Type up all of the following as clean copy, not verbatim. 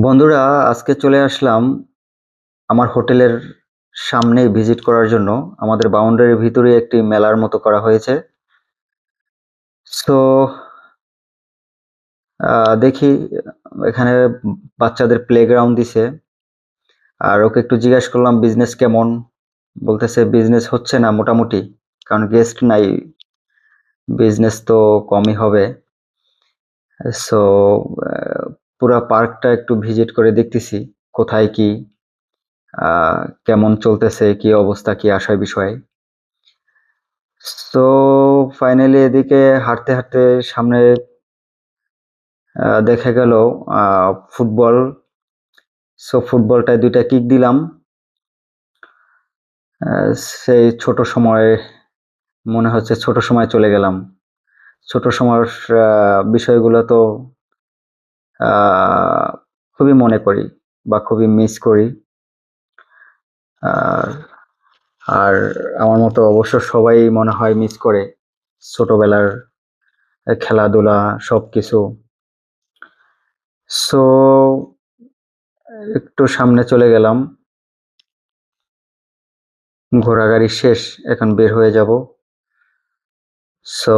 বন্ধুরা, আজকে চলে আসলাম আমার হোটেলের সামনে ভিজিট করার জন্য। আমাদের বাউন্ডারির ভিতরে একটি মেলার মতো করা হয়েছে। সো দেখি এখানে বাচ্চাদের প্লেগ্রাউন্ড দিছে। আর ওকে একটু জিজ্ঞাসা করলাম বিজনেস কেমন। বলতেছে বিজনেস হচ্ছে না মোটামুটি, কারণ গেস্ট নাই, বিজনেস তো কমই হবে। সো পুরা পার্কটা একটু ভিজিট করে দেখতেছি কোথায় কি কেমন চলতেছে, কি অবস্থা, কি আশার বিষয়। তো ফাইনালি এদিকে হাঁটতে হাঁটতে সামনে দেখা গেল ফুটবল। সো ফুটবলটায় দুইটা কিক দিলাম। সেই ছোট সময়, মনে হচ্ছে ছোট সময় চলে গেলাম। ছোট সময়ের বিষয়গুলো তো আহ, খুবই মনে করি বা খুবই মিস করি। আর আর আমার মতো অবশ্য সবাই মনে হয় মিস করে ছোটবেলার খেলাধুলা সবকিছু। সো একটু সামনে চলে গেলাম, ঘোরাঘুরি শেষ, এখন বের হয়ে যাব। সো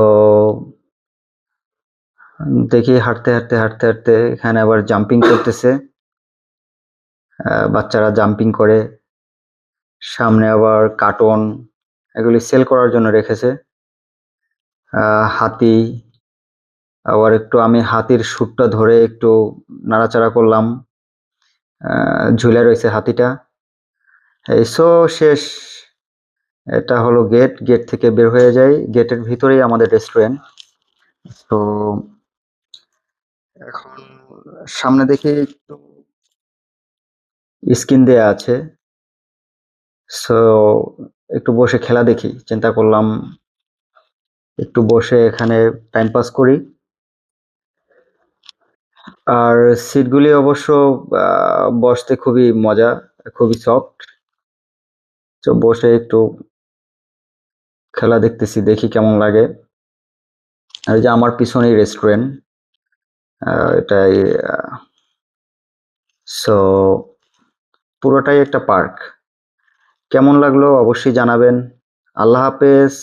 দেখি হাঁটতে হাঁটতে হাঁটতে হাঁটতে এখানে আবার জাম্পিং করতেছে, বাচ্চারা জাম্পিং করে। সামনে আবার কার্টুন, এগুলি সেল করার জন্য রেখেছে। হাতি, আবার একটু আমি হাতির শুটটা ধরে একটু নাড়াচাড়া করলাম, ঝুলে রয়েছে হাতিটা। এই সো শেষ। এটা হলো গেট, গেট থেকে বের হয়ে যাই, গেটের ভিতরেই আমাদের রেস্টুরেন্ট। তো এখন সামনে দেখি একটু স্ক্রিন দেয়া আছে। সো একটু বসে খেলা দেখি, চিন্তা করলাম একটু বসে এখানে টাইম পাস করি। আর সিটগুলি অবশ্য বসতে খুবই মজা, খুবই সফট। তো বসে একটু খেলা দেখতেছি, দেখি কেমন লাগে। আর এই যে আমার পিছনেই রেস্টুরেন্ট, এটাই। সো পুরোটাই একটা পার্ক। কেমন লাগলো অবশ্যই জানাবেন। আল্লাহ হাফেজ।